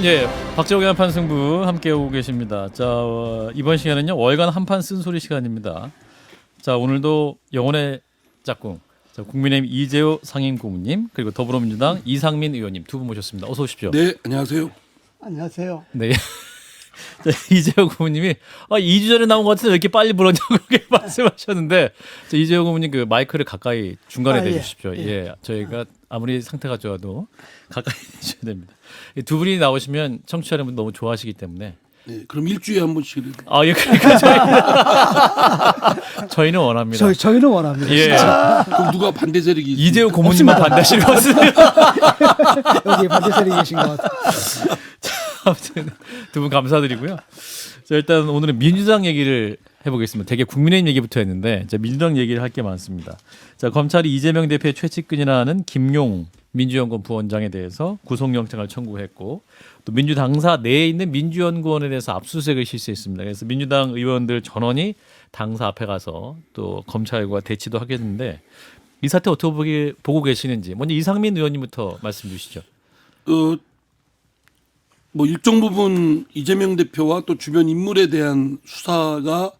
예, 박재홍의 한판 승부 함께 오고 계십니다. 자, 이번 시간은요 월간 한판 쓴소리 시간입니다. 자, 오늘도 영혼의 짝꿍, 자, 국민의힘 이재호 상임고문님 그리고 더불어민주당 이상민 의원님 두 분 모셨습니다. 어서 오십시오. 네, 안녕하세요. 안녕하세요. 네. 자, 이재호 고문님이 2주 전에 나온 것 같은데 왜 이렇게 빨리 불었냐고 그렇게 말씀하셨는데, 자, 이재호 고문님 그 마이크를 가까이 중간에 대주십시오. 예, 저희가 아무리 상태가 좋아도 가까이 대셔야 됩니다. 이 두 분이 나오시면 청취자 여러분 너무 좋아하시기 때문에. 네, 그럼 일주일에 한 번씩. 예, 그러니까 저희는 원합니다. 저희는 원합니다. 예, 그럼 누가 반대 세력이 있습니까? 이재호 고문님만 반대하시는 것 같습니다. 여기 반대 세력이 계신 것 같아요. 아무튼 두 분 감사드리고요. 자, 일단 오늘은 민주당 얘기를 해보겠습니다. 되게 국민의힘 얘기부터 했는데, 자, 민주당 얘기를 할 게 많습니다. 자, 검찰이 이재명 대표의 최측근이라는 김용 민주연구원 부원장에 대해서 구속영장을 청구했고, 또 민주당사 내에 있는 민주연구원에 대해서 압수수색을 실시했습니다. 그래서 민주당 의원들 전원이 당사 앞에 가서 또 검찰과 대치도 하겠는데, 이 사태 어떻게 보고 계시는지 먼저 이상민 의원님부터 말씀 주시죠. 뭐 일정 부분 이재명 대표와 또 주변 인물에 대한 수사가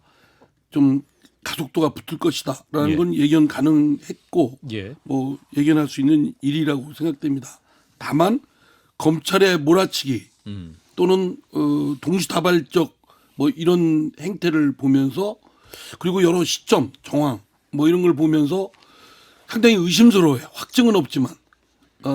좀 가속도가 붙을 것이다라는 예. 건 예견 가능했고, 예, 뭐 예견할 수 있는 일이라고 생각됩니다. 다만 검찰의 몰아치기 또는 동시다발적 뭐 이런 행태를 보면서, 그리고 여러 시점 정황 뭐 이런 걸 보면서 상당히 의심스러워요. 확증은 없지만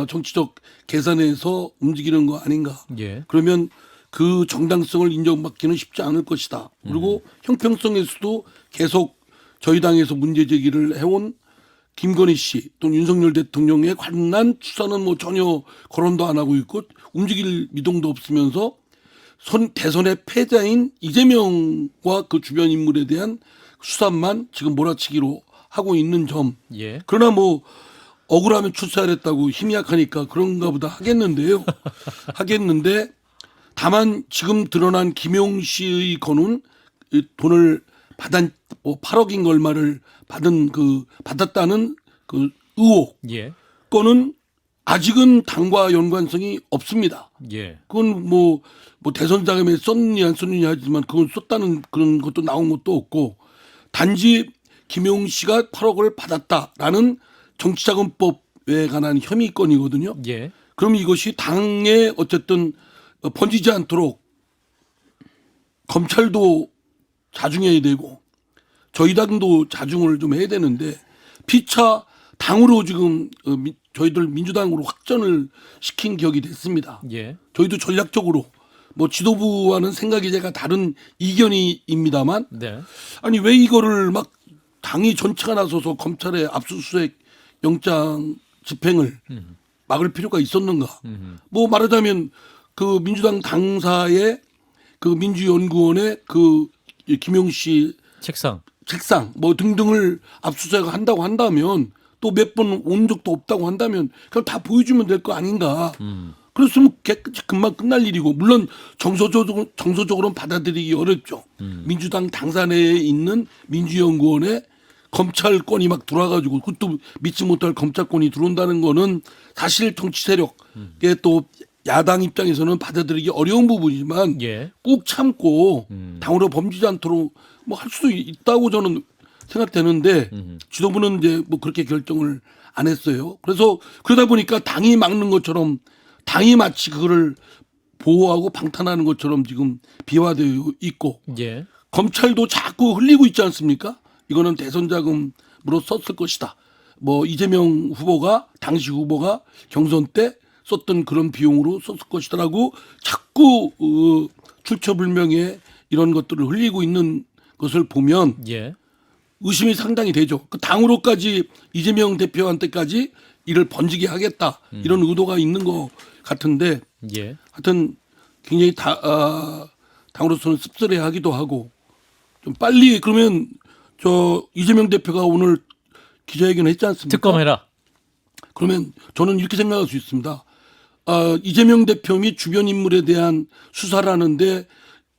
정치적 계산에서 움직이는 거 아닌가. 예, 그러면 그 정당성을 인정받기는 쉽지 않을 것이다. 그리고 형평성에서도 계속 저희 당에서 문제 제기를 해온 김건희 씨 또는 윤석열 대통령의 관련 수사는 뭐 전혀 거론도 안 하고 있고 움직일 미동도 없으면서 대선의 패자인 이재명과 그 주변 인물에 대한 수사만 지금 몰아치기로 하고 있는 점. 예. 그러나 뭐 억울하면 출사했다고 힘이 약하니까 그런가 보다 하겠는데요. 하겠는데 다만 지금 드러난 김용 씨의 건은 돈을 받은 8억인 얼마를 받았다는 그 의혹 예. 건은 아직은 당과 연관성이 없습니다. 예. 그건 뭐 대선 자금에 썼느냐 안 썼느냐 하지만 그건 썼다는 그런 것도 나온 것도 없고, 단지 김용 씨가 8억을 받았다라는 정치자금법에 관한 혐의 건이거든요. 예. 그럼 이것이 당에 어쨌든 번지지 않도록 검찰도 자중해야 되고 저희 당도 자중을 좀 해야 되는데, 피차 당으로 지금 저희들 민주당으로 확전을 시킨 격이 됐습니다. 예. 저희도 전략적으로 뭐 지도부와는 생각이 제가 다른 이견이입니다만, 네. 아니 왜 이거를 막 당이 전체가 나서서 검찰의 압수수색 영장 집행을 막을 필요가 있었는가? 뭐 말하자면 그 민주당 당사의 그 민주연구원의 그 김용 씨 책상 뭐 등등을 압수수색을 한다고 한다면, 또 몇 번 온 적도 없다고 한다면 그냥 다 보여주면 될 거 아닌가. 그랬으면 깨끗이 금방 끝날 일이고, 물론 정서적으로는 받아들이기 어렵죠. 민주당 당사 내에 있는 민주연구원에 검찰권이 막 들어와가지고 그것도 믿지 못할 검찰권이 들어온다는 거는 사실 정치 세력의 또 야당 입장에서는 받아들이기 어려운 부분이지만, 예. 꼭 참고 당으로 범지지 않도록 뭐 할 수도 있다고 저는 생각되는데, 지도부는 이제 뭐 그렇게 결정을 안 했어요. 그래서 그러다 보니까 당이 막는 것처럼, 당이 마치 그거를 보호하고 방탄하는 것처럼 지금 비화되어 있고, 예. 검찰도 자꾸 흘리고 있지 않습니까? 이거는 대선 자금으로 썼을 것이다. 뭐 이재명 후보가 당시 후보가 경선 때 썼던 그런 비용으로 썼을 것이다라고 자꾸 출처불명의 이런 것들을 흘리고 있는 것을 보면 예. 의심이 상당히 되죠. 그 당으로까지 이재명 대표한테까지 이를 번지게 하겠다 이런 의도가 있는 것 같은데, 예. 하여튼 굉장히 당으로서는 씁쓸해하기도 하고, 좀 빨리 그러면 저 이재명 대표가 오늘 기자회견을 했지 않습니까? 특검해라. 그러면 저는 이렇게 생각할 수 있습니다. 이재명 대표 및 주변 인물에 대한 수사를 하는데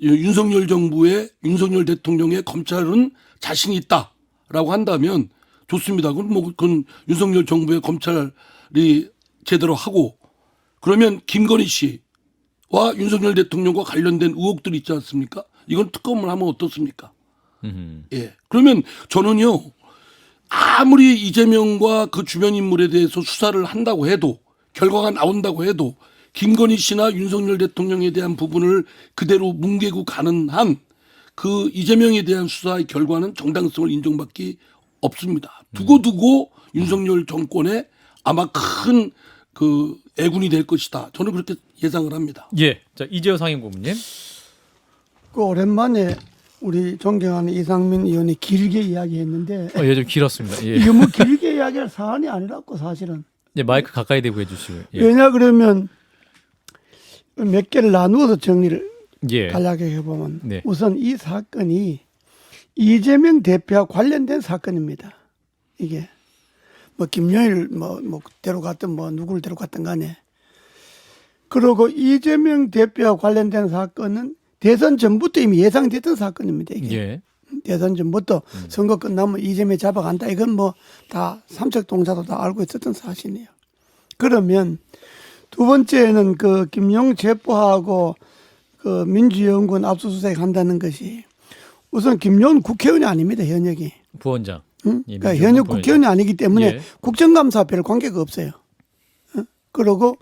윤석열 정부의 윤석열 대통령의 검찰은 자신이 있다라고 한다면 좋습니다. 그건 윤석열 정부의 검찰이 제대로 하고, 그러면 김건희 씨 윤석열 대통령과 관련된 의혹들이 있지 않습니까? 이건 특검을 하면 어떻습니까? 예. 그러면 저는요, 아무리 이재명과 그 주변 인물에 대해서 수사를 한다고 해도, 결과가 나온다고 해도, 김건희 씨나 윤석열 대통령에 대한 부분을 그대로 뭉개고 가는 한 그 이재명에 대한 수사의 결과는 정당성을 인정받기 없습니다. 두고두고 윤석열 정권에 아마 큰 그 애군이 될 것이다. 저는 그렇게 예상을 합니다. 예. 자, 이재호 상임고문님. 그 오랜만에 우리 존경하는 이상민 의원이 길게 이야기했는데 예, 좀 길었습니다. 예. 이거 뭐 길게 이야기할 사안이 아니라고 사실은. 예, 마이크 가까이 대고 해주시고요. 예. 왜냐 그러면 몇 개를 나누어서 정리를 예. 간략하게 해보면 네. 우선 이 사건이 이재명 대표와 관련된 사건입니다. 이게 뭐 김영일 뭐 데려갔든 뭐 누구를 데려갔든 간에. 그리고 이재명 대표와 관련된 사건은 대선 전부터 이미 예상됐던 사건입니다. 이게 예. 대선 전부터 선거 끝나면 이재명 잡아간다. 이건 뭐 다 삼척동자도 다 알고 있었던 사실이에요. 그러면 두 번째는 그 김용 체포하고 그 민주연구원 압수수색 한다는 것이 우선 김용 국회의원이 아닙니다. 현역이. 부원장. 응? 예, 그러니까 민주연구원 현역 부원장. 국회의원이 아니기 때문에 예. 국정감사와 별 관계가 없어요. 응? 그리고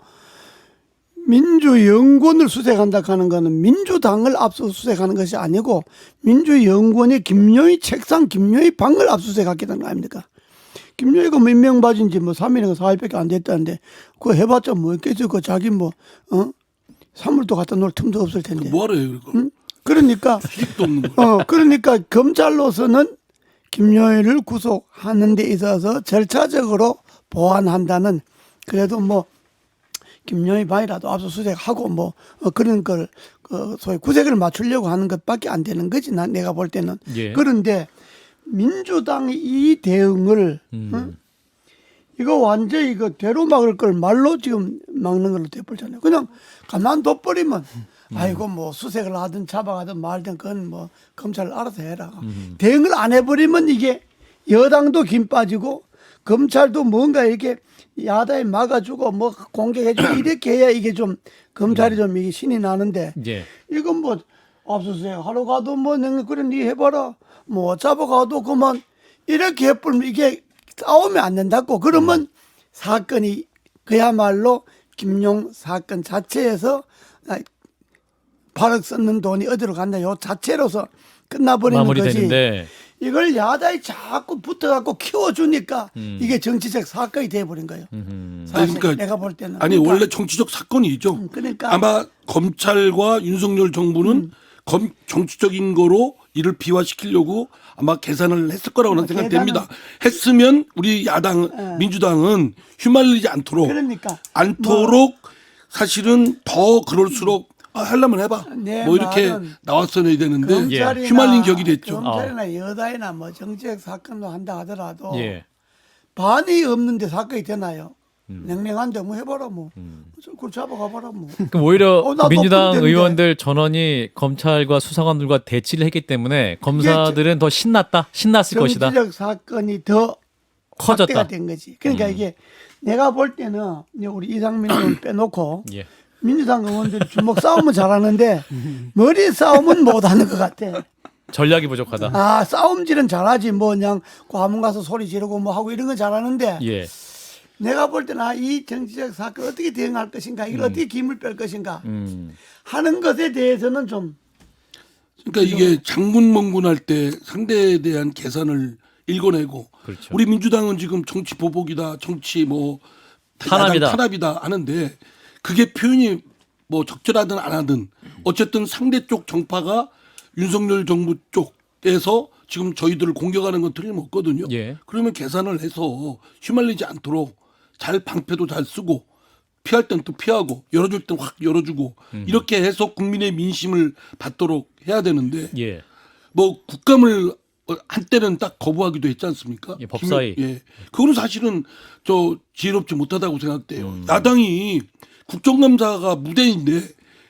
민주연구원을 수색한다 하는 거는 민주당을 압수수색하는 것이 아니고 민주연구원의 김용희 책상 김용희 방을 압수수색하겠다는 거 아닙니까? 김용희가 몇 명 받은지 뭐 3일인가 4일밖에 안 됐다는데 그거 해봤자 뭐 있겠죠. 그 자기 뭐 사물도 갖다 놓을 틈도 없을 텐데. 뭐하러 해요, 그거? 응? 그러니까 도 없는 거. 그러니까 검찰로서는 김용희를 구속하는 데 있어서 절차적으로 보완한다는 그래도 뭐 김용희 방이라도 압수수색하고 뭐 그런 걸 소위 구색을 맞추려고 하는 것밖에 안 되는 거지 내가 볼 때는. 예. 그런데 민주당이 이 대응을 이거 완전히 이거 대로 막을 걸 말로 지금 막는 걸로 돼버리잖아요. 그냥 가만둬버리면 아이고 뭐 수색을 하든 잡아가든 말든 그건 뭐 검찰 알아서 해라. 대응을 안 해버리면 이게 여당도 김 빠지고 검찰도 뭔가 이렇게 야당에 막아주고 뭐 공격해주고 이렇게 해야 이게 좀 검찰이 좀 이게 신이 나는데 예. 이건 뭐 압수수색 하러 가도 뭐 내가 그래 니 해봐라 뭐 잡아가도 그만 이렇게 해버리면 이게 싸우면 안 된다고 그러면 사건이 그야말로 김용 사건 자체에서 발억 썼는 돈이 어디로 갔나 요 자체로서 끝나버리는 거지. 마무리되는데. 이걸 야당이 자꾸 붙어갖고 키워주니까 이게 정치적 사건이 돼버린 거예요. 사실 그러니까 내가 볼 때는. 아니 그러니까 원래 정치적 사건이죠. 그러니까 아마 검찰과 윤석열 정부는 정치적인 거로 이를 비화시키려고 아마 계산을 했을 거라고는 생각됩니다. 했으면 우리 야당 민주당은 휘말리지 않도록 그러니까 않도록 사실은 더 그럴수록 하려면 해봐. 내 뭐 이렇게 말은 나왔어야 되는데 검찰이나 휘말린 격이 됐죠. 검찰이나 여당이나 뭐 정치적 사건도 한다 하더라도 예. 반이 없는데 사건이 되나요? 냉랭한데 뭐 해봐라 뭐. 그걸 잡아가봐라 뭐. 그럼 오히려 나도 민주당 그런데. 의원들 전원이 검찰과 수사관들과 대치를 했기 때문에 검사들은 더 신났을 것이다. 정치적 사건이 더 커졌다. 확대가 된 거지. 그러니까 이게 내가 볼 때는 이제 우리 이상민 의원 빼놓고 예. 민주당 의원들이 주먹 싸움은 잘하는데 머리 싸움은 못하는 것 같아. 전략이 부족하다. 아 싸움질은 잘하지 뭐 그냥 과문 가서 소리 지르고 뭐 하고 이런 건 잘하는데 예. 내가 볼 때는 이 정치적 사건 어떻게 대응할 것인가 이걸 어떻게 김을 뺄 것인가 음. 하는 것에 대해서는 좀 그러니까 이게 장군멍군할 때 상대에 대한 계산을 읽어내고 그렇죠. 우리 민주당은 지금 정치 보복이다, 정치 뭐 탄압이다. 야당 탄압이다 하는데 그게 표현이 뭐 적절하든 안 하든 어쨌든 상대 쪽 정파가 윤석열 정부 쪽에서 지금 저희들을 공격하는 건 틀림없거든요. 예. 그러면 계산을 해서 휘말리지 않도록 잘 방패도 잘 쓰고 피할 땐 또 피하고 열어줄 땐 확 열어주고 이렇게 해서 국민의 민심을 받도록 해야 되는데 예. 뭐 국감을 한때는 딱 거부하기도 했지 않습니까? 예, 법사위. 예. 그거는 사실은 저 지혜롭지 못하다고 생각돼요. 야당이 국정감사가 무대인데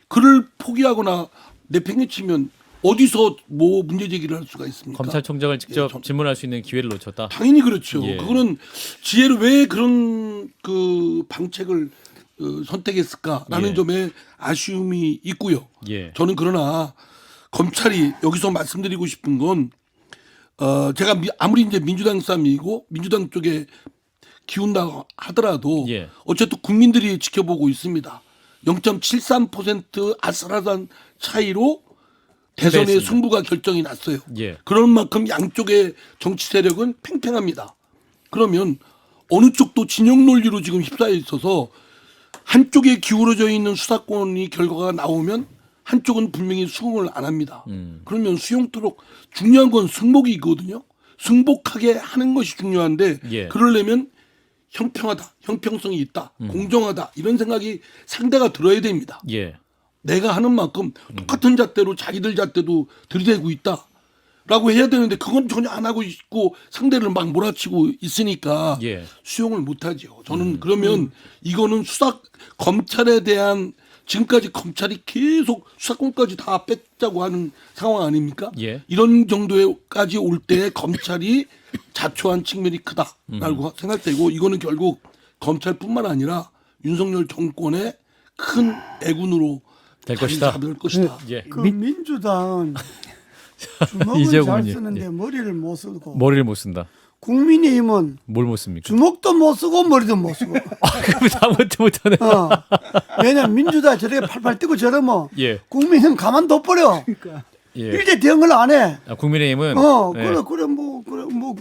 그를 포기하거나 내팽개치면 어디서 뭐 문제 제기를 할 수가 있습니까? 검찰총장을 직접 질문할 수 있는 기회를 놓쳤다. 당연히 그렇죠. 예. 그거는 지혜를 왜 그런 그 방책을 선택했을까라는 예. 점에 아쉬움이 있고요. 예. 저는 그러나 검찰이 여기서 말씀드리고 싶은 건 제가 아무리 이제 민주당 싸움이고 민주당 쪽에 기운다 하더라도 예. 어쨌든 국민들이 지켜보고 있습니다. 0.73% 아슬아슬한 차이로 대선의 패배했습니다. 승부가 결정이 났어요. 예. 그런 만큼 양쪽의 정치 세력은 팽팽합니다. 그러면 어느 쪽도 진영 논리로 지금 휩싸여 있어서 한쪽에 기울어져 있는 수사권이 결과가 나오면 한쪽은 분명히 수긍을 안 합니다. 그러면 수용토록 중요한 건 승복이거든요. 승복하게 하는 것이 중요한데 예. 그러려면 형평하다, 형평성이 있다, 공정하다 이런 생각이 상대가 들어야 됩니다. 예. 내가 하는 만큼 똑같은 잣대로 자기들 잣대도 들이대고 있다라고 해야 되는데 그건 전혀 안 하고 있고 상대를 막 몰아치고 있으니까 예. 수용을 못하죠. 저는 그러면 이거는 검찰에 대한 지금까지 검찰이 계속 수사권까지 다 뺏자고 하는 상황 아닙니까? 예. 이런 정도까지 올 때 검찰이 자초한 측면이 크다라고 생각되고 이거는 결국 검찰뿐만 아니라 윤석열 정권의 큰 애군으로 될 자리 것이다. 잡을 것이다. 예. 그 민주당 주먹은 이재용 잘 의원님. 쓰는데 예. 머리를 못 쓰고 머리를 못 쓴다. 국민의힘은 뭘 못 씁니까? 주먹도 못 쓰고 머리도 못 쓰고. 그럼 아무것도 못하네. 왜냐면 민주당 저렇게 팔팔 뛰고 저러면 예. 국민의힘 가만 둬버려. 예. 일제 대응을 안 해. 아, 국민의힘은 예. 그래 뭐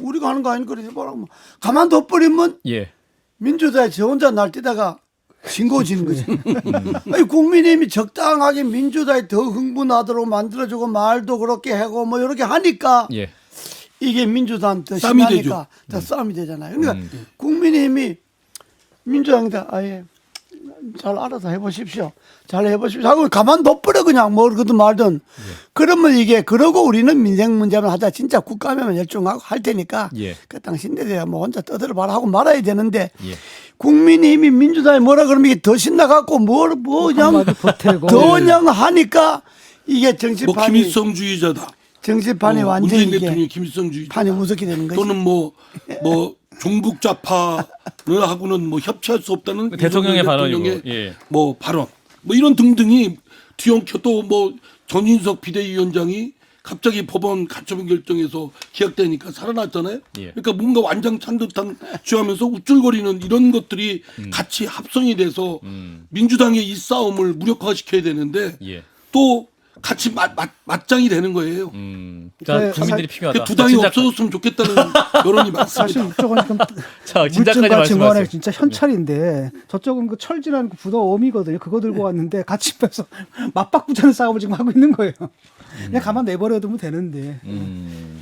우리가 하는 거 아닌 거래 해봐라. 뭐 가만 둬버리면 예. 민주당이 저 혼자 날뛰다가 징거워지는 거지. 아니, 국민의힘이 적당하게 민주당이 더 흥분하도록 만들어주고 말도 그렇게 하고 뭐 이렇게 하니까 예. 이게 민주당 더 싸움이 심하니까 더 싸움이 되잖아요. 그러니까 국민의힘이 민주당이다 아예 잘 알아서 해보십시오. 잘 해보십시오. 하고 가만 둬버려 그냥 뭐그든 말든. 그러면 이게 그러고 우리는 민생 문제만 하자. 진짜 국가면 열중하고 할 테니까 예. 그 당신들이 뭐 혼자 떠들어봐라 하고 말아야 되는데 예. 국민의힘이 민주당이 뭐라 그러면 이게 더 신나갖고 뭐 그냥 한마디 보태고. 더 그냥 하니까 이게 뭐 정치판이 김일성주의자다. 정치판이 문재인 완전히 대통령이 이게 김일성주의자. 판이 무섭게 되는 거지. 또는 뭐 종북 좌파를 하고는 뭐 협치할 수 없다는 대통령의 윤석열 발언이고, 대통령의 예. 뭐 발언 뭐 이런 등등이 뒤엉켜 또 뭐 전인석 비대위원장이 갑자기 법원 가처분 결정에서 기각되니까 살아났잖아요. 예. 그러니까 뭔가 완장찬 듯한 쥐하면서 우쭐거리는 이런 것들이 같이 합성이 돼서 민주당의 이 싸움을 무력화시켜야 되는데 예. 또 같이 맞짱이 되는 거예요. 자, 네, 국민들이 필요하다. 두 당이 진작- 없어졌으면 좋겠다는 여론이 많습니다. 사실 이쪽은 지금 자, 진작까지 물증과 말씀하세요. 증언의 진짜 현찰인데 저쪽은 그 철지라는 그 부도 어미거든요. 그거 들고 왔는데 같이 빼서 맞바꾸자는 싸움을 지금 하고 있는 거예요. 그냥 가만 내버려두면 되는데.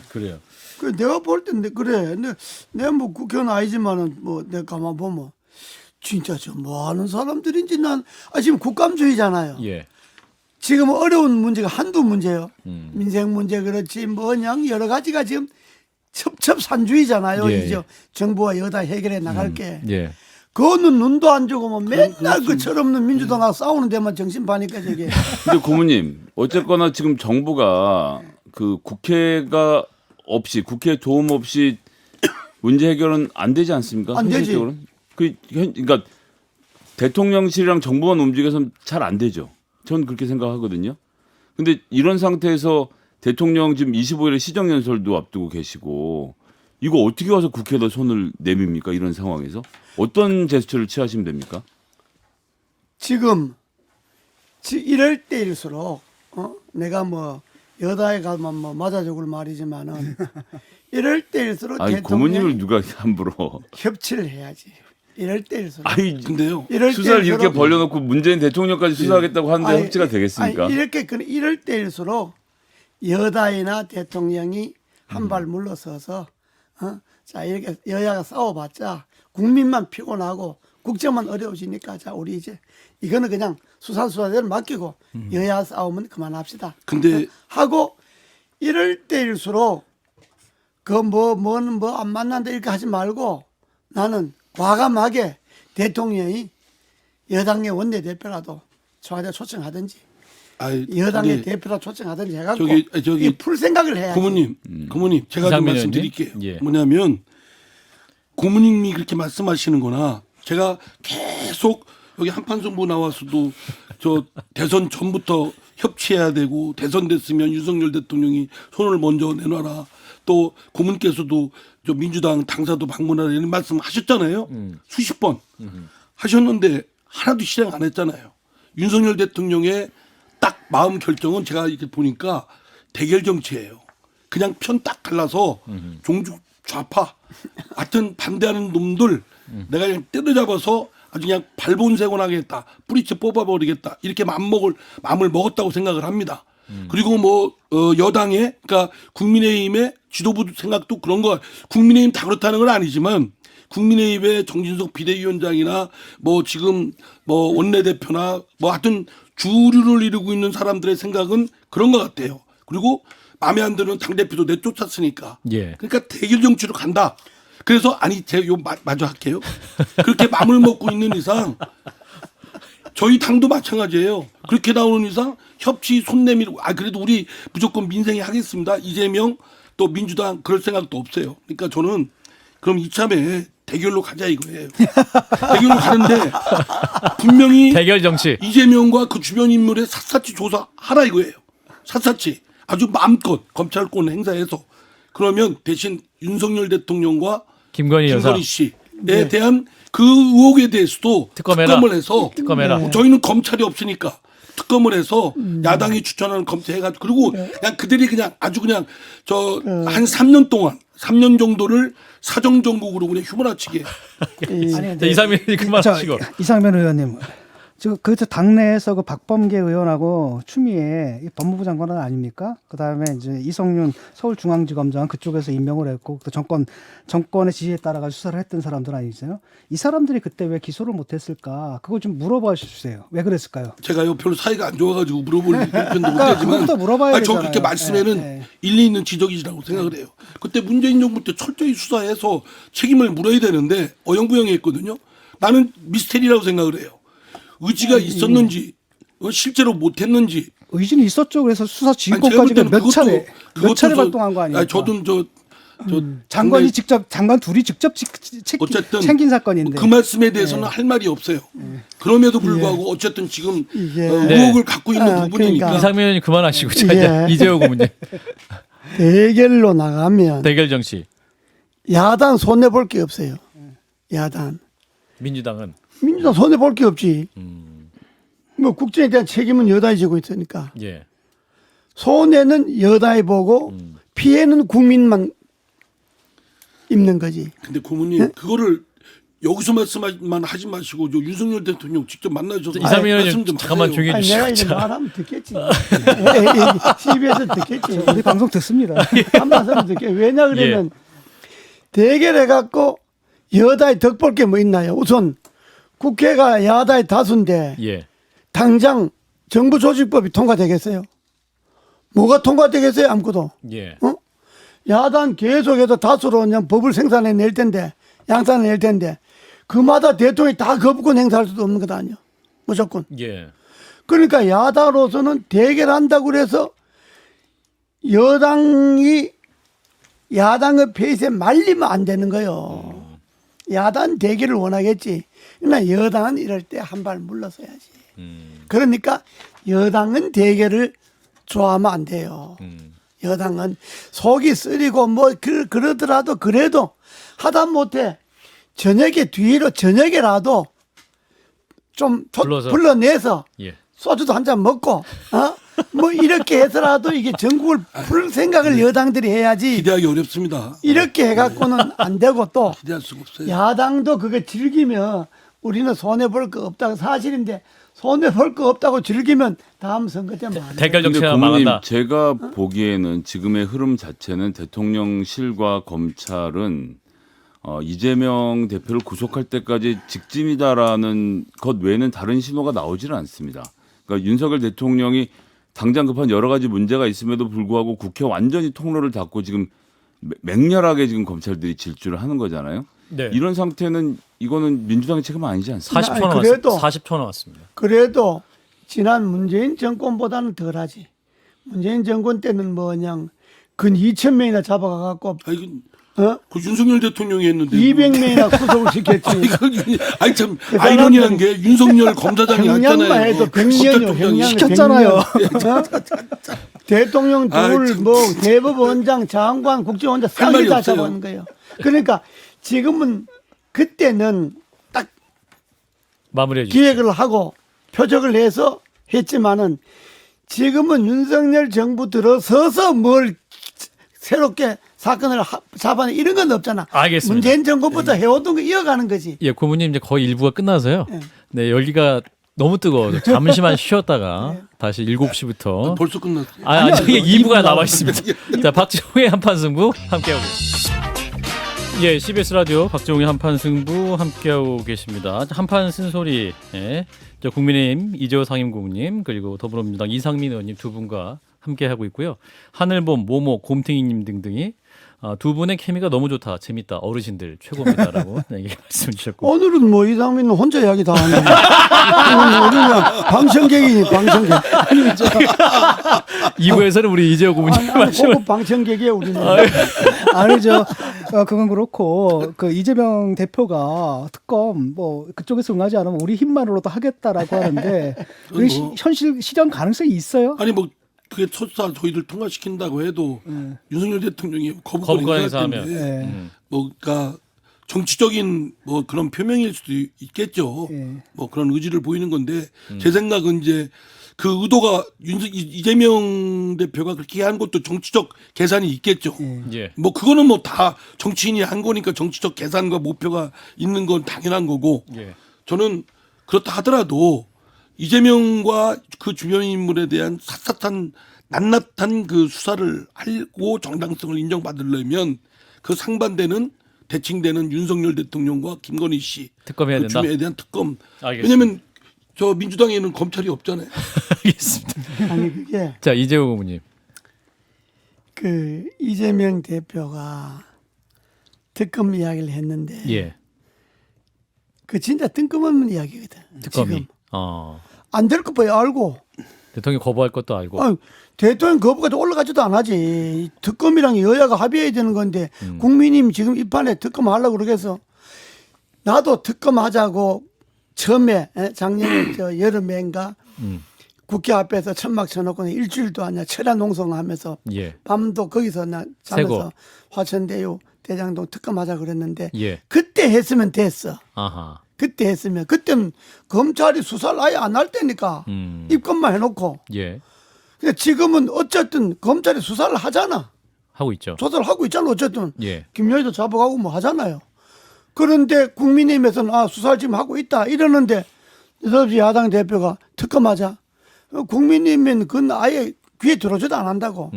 그래요. 그 내가 볼 때 그래. 근데 내가 뭐 국회의원 아니지만은 뭐 내가 가만 보면 진짜 저 뭐 하는 사람들인지 지금 국감주의잖아요. 예. 지금 어려운 문제가 한두 문제예요. 민생 문제 그렇지 뭐냐 여러 가지가 지금 첩첩산주의잖아요. 예, 이제 예. 정부와 여다 해결해 나갈 게. 예. 그거는 눈도 안 주고 뭐 맨날 그 철없는 민주당하고 싸우는 데만 정신 파니까 저게. 근데 고모님 어쨌거나 지금 정부가 그 국회가 없이 국회 도움 없이 문제 해결은 안 되지 않습니까? 안 되지. 현실적으로는? 그러니까 대통령실이랑 정부만 움직여서 잘 안 되죠. 전 그렇게 생각하거든요. 근데 이런 상태에서 대통령 지금 25일에 시정연설도 앞두고 계시고 이거 어떻게 와서 국회에다 손을 내밉니까? 이런 상황에서 어떤 제스처를 취하시면 됩니까? 지금 이럴 때일수록 내가 뭐 여다에 가면 뭐 맞아 죽을 말이지만은 이럴 때일수록 아니 대통령이 고모님을 누가 함부로? 협치를 해야지. 이럴 때일수록. 아니 근데요. 이럴 수사를 이렇게 때일수록- 벌려놓고 문재인 대통령까지 수사하겠다고 하는데 아니, 협치가 되겠습니까? 아니, 이럴 때일수록 여다이나 대통령이 한 발 물러서서 자 이렇게 여야가 싸워봤자 국민만 피곤하고 국정만 어려워지니까 자 우리 이제 이거는 그냥 수사대로 맡기고 여야 싸움은 그만합시다. 근데 하고 이럴 때일수록 그 뭐는 뭐 안 만난다 이렇게 하지 말고 나는 과감하게 대통령이 여당의 원내대표라도 청와대 초청하든지 여당의 근데 대표라 초청하든지 해갖고 저기 이 풀 생각을 해야지. 고모님 제가 좀 이상민 말씀드릴게요. 의원님? 예. 뭐냐면 고모님이 그렇게 말씀하시는 거나 제가 계속 여기 한판승부 나와서도 저 대선 전부터 협치해야 되고 대선 됐으면 윤석열 대통령이 손을 먼저 내놔라. 또 고문께서도 저 민주당 당사도 방문하라 이런 말씀 하셨잖아요. 수십 번 하셨는데 하나도 실행 안 했잖아요. 윤석열 대통령의 딱 마음 결정은 제가 이렇게 보니까 대결 정치예요. 그냥 편 딱 갈라서 종주 좌파 하여튼 반대하는 놈들 내가 그냥 때려잡아서 아주 그냥 발본색원하겠다. 뿌리채 뽑아버리겠다. 이렇게 마음을 먹었다고 생각을 합니다. 그리고 뭐 여당의 그러니까 국민의힘의 지도부 생각도 그런 거 국민의힘 다 그렇다는 건 아니지만 국민의힘의 정진석 비대위원장이나 뭐 지금 뭐 원내대표나 뭐 하여튼 주류를 이루고 있는 사람들의 생각은 그런 것 같아요. 그리고 마음에 안 드는 당대표도 내쫓았으니까. 예. 그러니까 대결 정치로 간다. 그래서 아니 제가 요 마저 할게요. 그렇게 마음을 먹고 있는 이상 저희 당도 마찬가지예요. 그렇게 나오는 이상 협치 손 내밀고 그래도 우리 무조건 민생에 하겠습니다. 이재명 또 민주당 그럴 생각도 없어요. 그러니까 저는 그럼 이참에 대결로 가자 이거예요. 대결로 가는데 분명히 대결 정치. 이재명과 그 주변 인물의 샅샅이 조사하라 이거예요. 샅샅이 아주 마음껏 검찰권 행사해서 그러면 대신 윤석열 대통령과 김건희 여사. 김건희 씨에 대한 그 의혹에 대해서도 특검해라. 특검을 해서 특검해라. 저희는 검찰이 없으니까 특검을 해서 야당이 추천하는 검토해가지고 그리고 그냥 그들이 그냥 아주 그냥 저 한 3년 동안 3년 정도를 사정정국으로 그냥 휴머나치게 아니, 자, 이상민 의원님 그만하시고. 이상민 의원님. 지금 그 당내에서 그 박범계 의원하고 추미애 이 법무부 장관은 아닙니까? 그 다음에 이제 이성윤 서울중앙지검장 그쪽에서 임명을 했고 또 정권의 지시에 따라가 수사를 했던 사람들 아니세요? 이 사람들이 그때 왜 기소를 못했을까? 그거 좀 물어봐 주세요. 왜 그랬을까요? 제가요 별로 사이가 안 좋아가지고 물어볼 편도 그러니까 못하지만 그것부터 물어봐야 저 되잖아요. 그렇게 말씀에는 네. 일리 있는 지적이라고 생각을 해요. 그때 문재인 정부 때 철저히 수사해서 책임을 물어야 되는데 어영부영했거든요. 나는 미스테리라고 생각을 해요. 의지가 있었는지 실제로 못했는지 의지는 있었죠. 그래서 수사 아니, 제가 볼 지휘권까지 때는 몇 차례 그것도 발동한 거 아니에요? 아니, 저도 저 장관이 당내- 직접 장관 둘이 직접 어쨌든 챙긴 사건인데 그 말씀에 대해서는 할 말이 없어요. 그럼에도 불구하고 어쨌든 지금 이게- 의혹을 갖고 있는 부분이니까 그러니까 이상민 의원님 그만하시고. 자, 예. 이제 이재호 고문님. 대결로 나가면 대결 정치. 야당 손해 볼 게 없어요. 야당 민주당은. 민주당 손해 볼 게 없지. 뭐 국정에 대한 책임은 여당이 지고 있으니까 예. 손해는 여당이 보고 피해는 국민만 입는 거지. 근데 고모님 그거를 여기서 말씀만 하지 마시고 저 윤석열 대통령 직접 만나셔서 이상민 의원님 말씀 좀 잠깐만 하세요. 조용히 아니, 해주시고. 내가 이제 자, 말하면 듣겠지. CBS 듣겠지. 우리 방송 듣습니다. 한 말씀 듣게. 왜냐 그러면 대결해갖고 여당이 덕볼 게 뭐 있나요? 우선 국회가 야당이 다수인데 예. 당장 정부 조직법이 통과되겠어요? 뭐가 통과되겠어요? 아무것도. 예. 어? 야당 계속해서 다수로 그냥 법을 생산해낼 텐데, 양산해낼 텐데, 그마다 대통령이 다 거부권 행사할 수도 없는 것 아니에요. 무조건. 예. 그러니까 야당으로서는 대결한다고 그래서 여당이 야당의 페이스에 말리면 안 되는 거예요. 야당 대결을 원하겠지. 그러나 여당은 이럴 때 한 발 물러서야지. 그러니까 여당은 대결을 좋아하면 안 돼요. 여당은 속이 쓰리고 뭐 그러더라도 그래도 하다 못해 저녁에 뒤로 저녁에라도 좀 불러내서 예. 소주도 한 잔 먹고 뭐 이렇게 해서라도 이게 전국을 풀 생각을 여당들이 해야지 기대하기 어렵습니다. 이렇게 해갖고는 안 되고 또 기대할 수가 없어요. 야당도 그거 즐기면 우리는 손해볼 거 없다고 사실인데 손해볼 거 없다고 즐기면 다음 선거 때만 안 돼. 대결 근데 정치가 고모님 망한다. 제가 보기에는 지금의 흐름 자체는 대통령실과 검찰은 이재명 대표를 구속할 때까지 직진이다라는 것 외에는 다른 신호가 나오지는 않습니다. 그러니까 윤석열 대통령이 당장 급한 여러 가지 문제가 있음에도 불구하고 국회 완전히 통로를 닫고 지금 맹렬하게 지금 검찰들이 질주를 하는 거잖아요. 네. 이런 상태는 이거는 민주당의 책임 아니지 않습니까? 40초 아니, 남았습니다. 그래도- 40초 남았습니다. 그래도 지난 문재인 정권보다는 덜하지. 문재인 정권 때는 뭐 그냥 근 2,000명이나 잡아가갖고 아니, 그 윤석열 대통령이 했는데 200명이나 구속을 시켰지. 아니 참 그 아이러니한 게 윤석열 검사장이 형량만 했잖아요. 해도 그 100년이요. 대통령이. 형량 시켰잖아요. 100년. 대통령 아이, 둘, 참. 뭐 대법원장, 장관, 국정원장 할 말이 싹이 다 없어요. 잡아온 거예요. 그러니까 지금은 그때는 딱 마무리해 주시죠. 기획을 하고 표적을 해서 했지만은 지금은 윤석열 정부 들어서서 뭘 새롭게 사건을 잡아내 이런 건 없잖아. 알겠습니다. 문재인 정부부터 해오던 거 이어가는 거지. 예, 고모님 이제 거의 일부가 끝나서요. 예. 네, 열기가 너무 뜨거워서 잠시만 쉬었다가 다시 7시부터 벌써 끝났어요. 아니, 아니요, 2부가 이부 남아 있습니다. 자, 박정우의 한판 승부 함께하고 있습니다. 예, CBS 라디오 박정우의 한판 승부 함께하고 계십니다. 한판 쓴소리, 예, 저 국민의힘 이재호 상임고문님 그리고 더불어민주당 이상민 의원님 두 분과 함께하고 있고요. 하늘봄, 모모, 곰탱이님 등등이 두 분의 케미가 너무 좋다, 재밌다, 어르신들 최고입니다라고 얘기 말씀 주셨고. 오늘은 뭐 이상민은 혼자 이야기 다 하네. 우리는 방청객이니 방청객. 2부에서는 우리 이재호 고문님 아니, 말씀을 고급 방청객이에요 우리는. 아니죠. 그건 그렇고 그 이재명 대표가 특검 뭐 그쪽에서 응하지 않으면 우리 힘만으로도 하겠다라고 하는데 그게 뭐. 현실 실현 가능성이 있어요? 아니 뭐 그게 설사 저희들 통과시킨다고 해도 윤석열 대통령이 거부권에서 거부권에서 하면. 하면 네. 뭐 그러니까 정치적인 뭐 그런 표명일 수도 있겠죠. 예. 뭐 그런 의지를 보이는 건데 제 생각은 이제 그 의도가 이재명 대표가 그렇게 한 것도 정치적 계산이 있겠죠. 예. 뭐 그거는 뭐 다 정치인이 한 거니까 정치적 계산과 목표가 있는 건 당연한 거고 예. 저는 그렇다 하더라도 이재명과 그 주변 인물에 대한 샅샅한 낱낱한 그 수사를 하고 정당성을 인정받으려면 그 상반되는 대칭되는 윤석열 대통령과 김건희 씨 특검해야 그 된다. 주변에 대한 특검. 알겠습니다. 왜냐하면 저 민주당에는 검찰이 없잖아요. 알겠습니다. 아니 그게 자, 이재호 고문님. 그 이재명 대표가 특검 이야기를 했는데 예. 그 진짜 뜬금없는 이야기거든. 특검이. 지금 어. 안 될 거 봐야 알고. 대통령 거부할 것도 알고. 아니, 대통령 거부까지 올라가지도 안 하지. 특검이랑 여야가 합의해야 되는 건데 국민님 지금 이 판에 특검 하려고 그러겠어. 나도 특검 하자고 처음에 작년 저 여름에인가 국회 앞에서 천막 쳐놓고 일주일도 아니야 철야 농성하면서 예. 밤도 거기서 나 새고. 자면서 화천대유 대장동 특검 하자 그랬는데 예. 그때 했으면 됐어. 아하. 그때 했으면 그때는 검찰이 수사를 아예 안 할 때니까 입건만 해놓고 예. 근데 지금은 어쨌든 검찰이 수사를 하잖아. 하고 있죠. 조사를 하고 있잖아. 어쨌든 예. 김여희도 잡아가고 뭐 하잖아요. 그런데 국민의힘에서는 수사를 지금 하고 있다 이러는데 여섭지 야당 대표가 특검하자. 국민의힘은 그건 아예 귀에 들어오지도 안 한다고.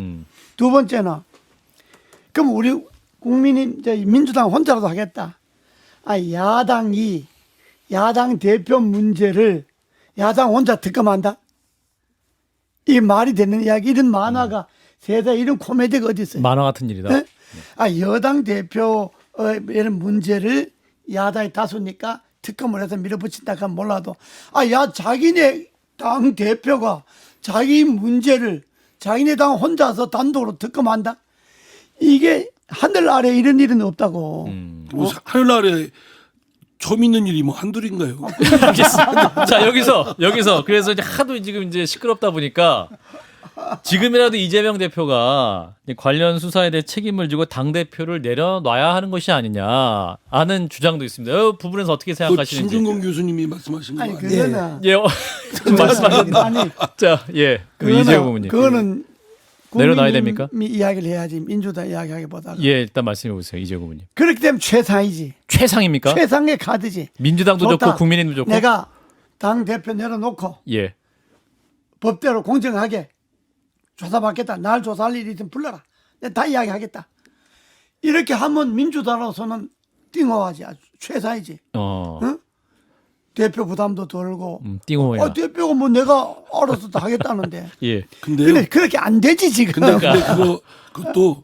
두 번째나 그럼 우리 국민의힘 민주당 혼자라도 하겠다. 야당 대표 문제를 야당 혼자 특검한다? 이 말이 되는 이야기, 이런 만화가 세상에 이런 코미디가 어디 있어요? 만화 같은 일이다. 네? 여당 대표의 이런 문제를 야당이 다수니까 특검을 해서 밀어붙인다 하면 몰라도 자기네 당 대표가 자기 문제를 자기네 당 혼자서 단독으로 특검한다? 이게 하늘 아래 이런 일은 없다고. 뭐 하늘 아래 처음 있는 일이 뭐 한둘인가요? 알겠습니다. 자, 여기서 그래서 이제 하도 지금 이제 시끄럽다 보니까 지금이라도 이재명 대표가 관련 수사에 대해 책임을 지고 당 대표를 내려놔야 하는 것이 아니냐 하는 주장도 있습니다. 이 부분에서 어떻게 그 생각하시는지. 신준공 교수님이 말씀하신 거 아니 아니에요? 그거는 예, 말씀하셨나? 아니 자, 예, 그 이재호 고문님. 그거는 내려놔야 됩니까? 국민의힘이 이야기를 해야지 민주당 이야기하기보다. 예, 일단 말씀해 보세요, 이재호 고문님. 그렇기 때문에 최상이지. 최상입니까? 최상의 카드지. 민주당도 좋다. 좋고 국민의힘도 좋고. 내가 당 대표 내려놓고 예, 법대로 공정하게 조사받겠다. 날 조사할 일이 좀 불러라. 내가 다 이야기하겠다. 이렇게 하면 민주당으로서는 띵호하지. 아주 최상이지. 응? 대표 부담도 덜고. 띵호야. 대표가 뭐 내가 알아서 다 하겠다는데. 예, 근데요. 근데 그렇게 안 되지 지금. 근데 그것도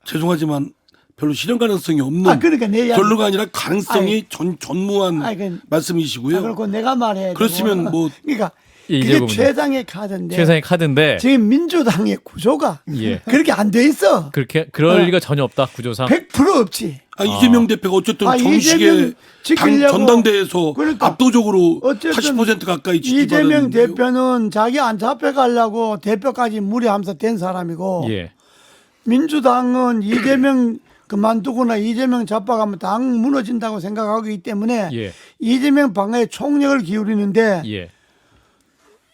죄송하지만 별로 실현 가능성이 없는 그러니까 내 이야기. 별로가 아니라 가능성이 전무한 아니, 말씀이시고요. 그리고 내가 말해. 그렇으면 뭐 그러니까 이재호 그게 고문님. 최상의 카드인데 최상의 카드인데 지금 민주당의 구조가 예. 그렇게 안 돼 있어. 그럴 어. 리가 전혀 없다 구조상. 100% 없지. 이재명 대표가 어쨌든 이재명 정식의 지키려고 전당대회에서 그러니까 압도적으로 어쨌든 80% 가까이 이재명 지지받았는데요. 대표는 자기 안 잡혀가려고 대표까지 무리하면서 된 사람이고 예. 민주당은 이재명 그만두거나 이재명 잡아가면 당 무너진다고 생각하기 때문에 예. 이재명 방어에 총력을 기울이는데 예.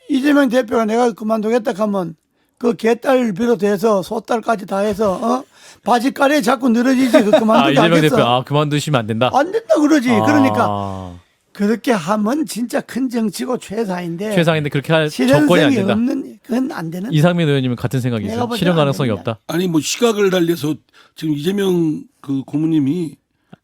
이재명 대표가 내가 그만두겠다 하면 그 개딸 비롯해서 소딸까지 다 해서 바지가리에 자꾸 늘어지지 그 그만두게 이재명 하겠어. 대표 그만두시면 안 된다. 안 된다 그러지. 그러니까 아, 그렇게 하면 진짜 큰 정치고 최사인데 최상인데 그렇게 할 조건이 안 실현성이 된다. 없는 그건 안 되는. 이상민 의원님은 같은 생각이세요? 내가 볼 실현 때는 안 가능성이 됩니다. 없다. 아니 뭐 시각을 달려서 지금 이재명 그 고문님이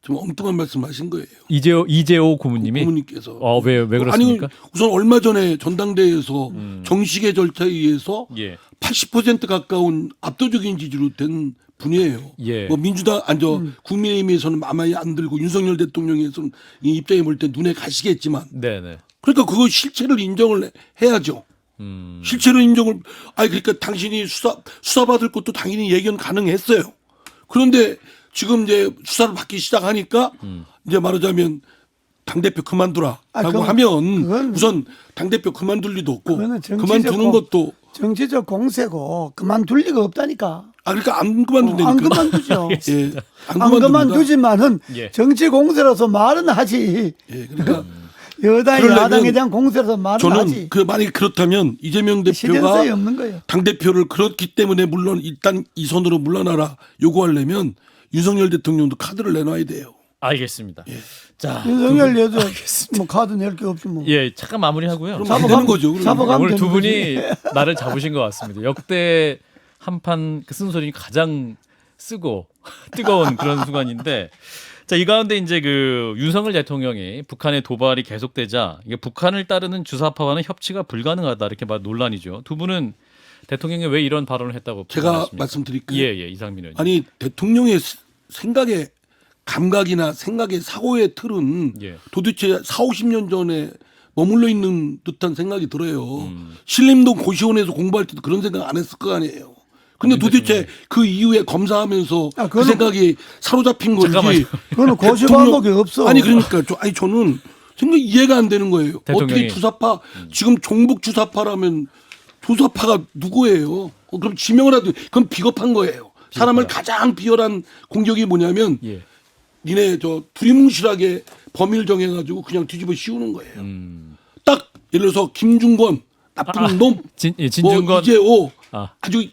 좀 엉뚱한 말씀하신 거예요. 이재호 고문님이 고문님께서. 왜 그렇습니까? 아니 우선 얼마 전에 전당대회에서 정식의 절차에 의해서 예. 80% 가까운 압도적인 지지로 된 분이에요. 예. 뭐 민주당 국민의힘에서는 마음에 안 들고 윤석열 대통령에서는 이 입장에 볼 때 눈에 가시겠지만 네네. 그러니까 그거 실체를 인정을 해야죠. 실체로 인정을 그러니까 당신이 수사받을 것도 당연히 예견 가능했어요. 그런데 지금 이제 수사를 받기 시작하니까 이제 말하자면 당대표 그만두라라고 하면 그건 우선 당대표 그만둘 리도 없고 그거는 정치적 그만두는 것도 정치적 공세고 그만둘 리가 없다니까. 그러니까 안 그만둔다니까. 안 그만두죠. 예, 안 그만두지만은 예. 정치 공세로서 말은 하지. 예, 그러니까 여당이 그러려면 야당에 대한 공세로서 말은 저는 하지. 만약에 그렇다면 이재명 실현성이 대표가 없는 거예요. 당대표를 그렇기 때문에 물론 일단 이 선으로 물러나라 요구하려면 윤석열 대통령도 카드를 내놔야 돼요. 알겠습니다. 자, 윤석열 얘도 뭐 카드 낼 게 없지 뭐. 예, 잠깐 마무리하고요. 그럼 안 되는 거죠. 그러면. 잡아가면 오늘 두 되는 분이 거지. 나를 잡으신 것 같습니다. 역대 한판 그 쓴소리 가장 쓰고 뜨거운 그런 순간인데, 자, 이 가운데 이제 그 윤석열 대통령이 북한의 도발이 계속되자 이게 북한을 따르는 주사파와는 협치가 불가능하다 이렇게 말 논란이죠. 두 분은 대통령이 왜 이런 발언을 했다고 제가 판단하십니까? 말씀드릴까요? 예, 이상민 의원님. 아니 대통령의 생각의 감각이나 생각의 사고의 틀은 예. 도대체 40-50년 전에 머물러 있는 듯한 생각이 들어요. 신림동 고시원에서 공부할 때도 그런 생각 안 했을 거 아니에요. 근데 도대체 그 이후에 검사하면서 그 그거는- 생각이 사로잡힌 건지 잠깐만요. 그거는 고시반복이 없어. 아니 그러니까 저는 정말 이해가 안 되는 거예요. 대통령이. 어떻게 주사파 지금 종북 주사파라면 주사파가 누구예요? 그럼 지명을 하도 그건 비겁한 거예요. 사람을 가장 비열한 공격이 뭐냐면 예. 니네 두리뭉실하게 범위를 정해가지고 그냥 뒤집어 씌우는 거예요. 딱 예를 들어서 김중권 나쁜 놈, 진중권. 뭐 이재호 아. 아주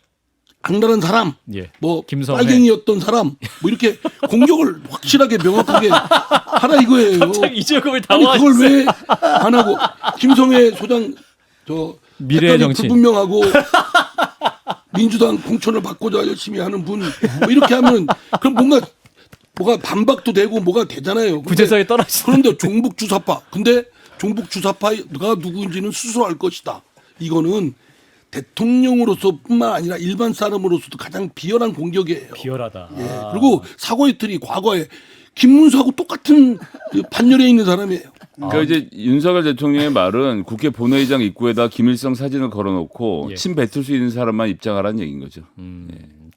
악랄한 사람, 예. 뭐 김성애. 빨갱이였던 사람, 뭐 이렇게 공격을 확실하게 명확하게 하라 이거예요. 갑자기 이재호를 아니 그걸 당황하셨어요. 왜 안 하고 김성애 소장 미래의 색깔이 정치인. 불분명하고 민주당 공천을 받고자 열심히 하는 분 뭐 이렇게 하면 그럼 뭐가 반박도 되고 뭐가 되잖아요. 근데 구체적에 떨어지는. 그런데 종북 주사파. 근데 종북 주사파가 누구인지는 스스로 알 것이다. 이거는 대통령으로서뿐만 아니라 일반 사람으로서도 가장 비열한 공격이에요. 비열하다. 예. 그리고 사고의 틀이 과거에 김문수하고 똑같은 그 반열에 있는 사람이에요. 그러니까 이제 윤석열 대통령의 말은 국회 본회의장 입구에다 김일성 사진을 걸어놓고 예. 침 뱉을 수 있는 사람만 입장하라는 얘기인 거죠.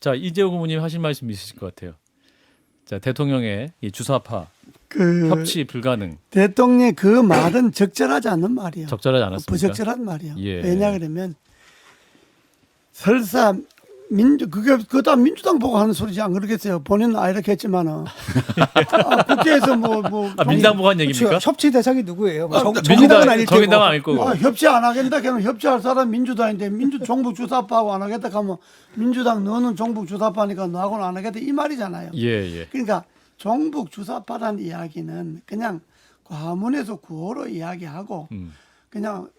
자, 이재호 고모님 하실 말씀 있으실 것 같아요. 자, 대통령의 이 주사파 그 협치 불가능 대통령의 그 말은 적절하지 않는 말이에요. 적절하지 않았습니까? 부적절한 말이에요. 예. 왜냐 그러면 설사 그거 다 민주당 보고 하는 소리지 안 그러겠어요. 본인은 이렇게 했지만은 국회에서 민당 보고 한 얘기입니까? 협치 대상이 누구예요? 뭐 민주당 아닐 테고. 정의당은 아닐 거고. 협치 안 하겠다 그러면 협치할 사람 민주당인데 종북 주사파하고 안 하겠다 하면 민주당 너는 종북 주사파니까 너하고는 안 하겠다 이 말이잖아요. 예. 그러니까 종북 주사파라는 이야기는 그냥 과문에서 구호로 이야기하고 그냥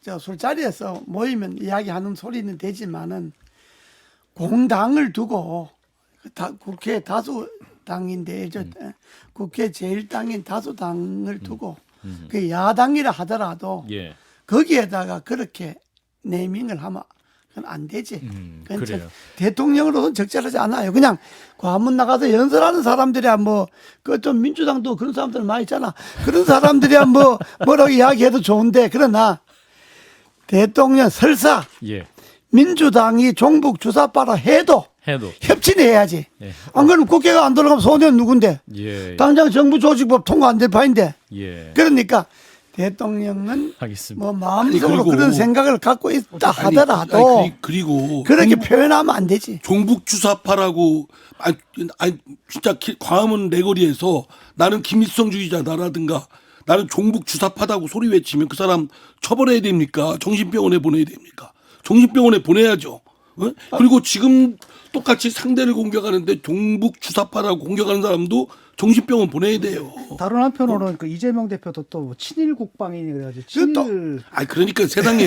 저 술자리에서 모이면 이야기하는 소리는 되지만은 공당을 두고 국회 다수당인데 국회 제1당인 다수당을 두고 그 야당이라 하더라도 예. 거기에다가 그렇게 네이밍을 하면 그건 안 되지. 그건 그래요. 대통령으로서는 적절하지 않아요. 그냥 과문 나가서 연설하는 사람들이야 그 좀 민주당도 그런 사람들 많이 있잖아. 그런 사람들이야 뭐라고 이야기해도 좋은데 그러나 대통령 설사 예. 민주당이 종북 주사파라 해도 협친해야지. 예. 안 그러면 국회가 안 돌아가면 손해는 누군데? 예. 당장 정부조직법 통과 안 될 판인데. 예. 그러니까 대통령은 알겠습니다. 뭐 마음속으로 그리고- 그런 생각을 갖고 있다 아니, 하더라도 아니, 그리고 그렇게 표현하면 안 되지. 종북 주사파라고 아니 진짜 광화문 내거리에서 나는 김일성주의자다라든가 나는 종북 주사파다고 소리 외치면 그 사람 처벌해야 됩니까? 정신병원에 보내야 됩니까? 정신병원에 보내야죠. 어? 그리고 지금 똑같이 상대를 공격하는데 종북 주사파라고 공격하는 사람도 정신병원 보내야 돼요. 다른 한편으로는 그 이재명 대표도 또 친일 국방이니 그래가지고 친일 그러니까 세상에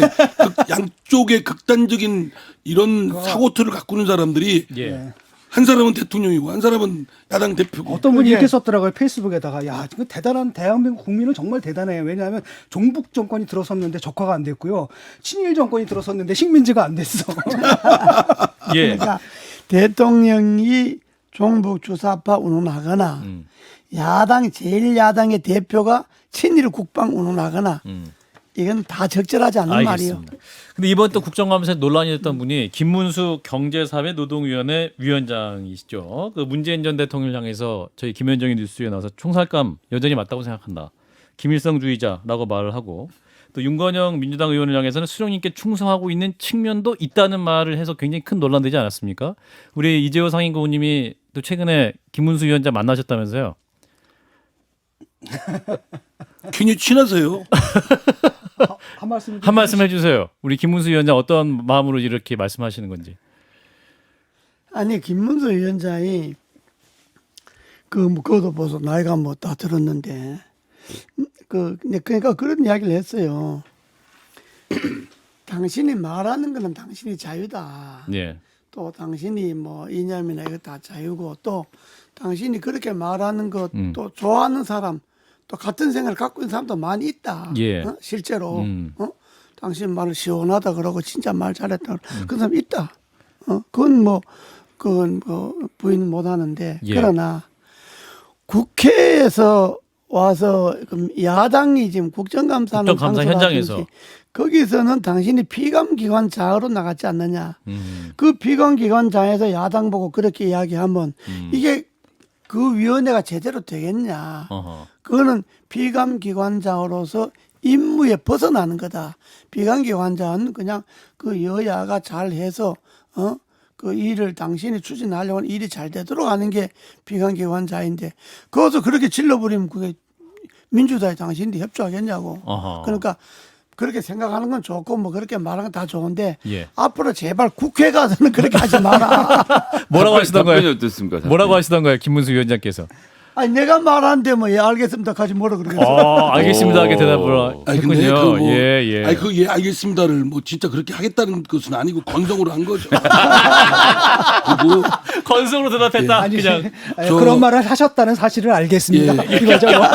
양쪽의 극단적인 이런 사고틀을 가꾸는 사람들이 예. 한 사람은 대통령이고 한 사람은 야당 대표고. 어떤 분이 그게- 이렇게 썼더라고요. 페이스북에다가 야, 이거 대단한 대한민국 국민은 정말 대단해요. 왜냐하면 종북 정권이 들어섰는데 적화가 안 됐고요. 친일 정권이 들어섰는데 식민지가 안 됐어. 예. 그러니까 대통령이 종북 주사파 운운하거나 야당 제일 야당의 대표가 친일 국방 운운하거나 이건 다 적절하지 않는 말이에요. 알겠습니다. 근데 이번 또 국정감사에 논란이 됐던 분이 김문수 경제사회노동위원회 위원장이시죠. 그 문재인 전 대통령을 향해서 저희 김현정의 뉴스에 나와서 총살감 여전히 맞다고 생각한다. 김일성주의자라고 말을 하고 또 윤건영 민주당 의원을 향해서는 수령님께 충성하고 있는 측면도 있다는 말을 해서 굉장히 큰 논란되지 않았습니까? 우리 이재호 상임고문님이 또 최근에 김문수 위원장 만나셨다면서요? 괜히 친하세요. 한 말씀 해주세요. 우리 김문수 위원장 어떤 마음으로 이렇게 말씀하시는 건지. 아니 김문수 위원장이 그것도 벌써 나이가 뭐 다 들었는데 그러니까 그런 이야기를 했어요. 당신이 말하는 거는 당신이 자유다. 예. 또 당신이 뭐 이념이나 이거 다 자유고 또 당신이 그렇게 말하는 것 또 좋아하는 사람 또 같은 생각을 갖고 있는 사람도 많이 있다. 예. 실제로 당신 말을 시원하다 그러고 진짜 말 잘했다 그런 사람 있다. 그건 뭐 부인 못 하는데 예. 그러나 국회에서 와서 야당이 지금 국정감사하는 국정감사 현장에서. 장소라든지 거기서는 당신이 피감기관장으로 나갔지 않느냐. 그 피감기관장에서 야당 보고 그렇게 이야기하면 이게 그 위원회가 제대로 되겠냐. 어허. 그거는 피감기관장으로서 임무에 벗어나는 거다. 피감기관장은 그냥 그 여야가 잘해서 그 일을 당신이 추진하려고 하는 일이 잘 되도록 하는 게 피감기관장인데 그것을 그렇게 질러버리면 그게 민주당이 당신이 협조하겠냐고. 어허. 그러니까 그렇게 생각하는 건 좋고 뭐 그렇게 말하는 건 다 좋은데 예. 앞으로 제발 국회 가서는 그렇게 하지 마라. 뭐라고 하시던 답변이 거예요? 어떻습니까? 답변이? 뭐라고 하시던 거예요, 김문수 위원장께서? 아니 내가 말하는데 뭐 예 알겠습니다 가지 뭐라 그러겠어. 알겠습니다. 하게 대답을 아니 근데 했군요. 그 뭐, 예. 아니 그 예 알겠습니다를 뭐 진짜 그렇게 하겠다는 것은 아니고 건성으로 한 거죠. 그리고 건성으로 대답했다. 아니, 그냥 아니, 그런 말을 하셨다는 사실을 알겠습니다. 예. 이거죠. 뭐.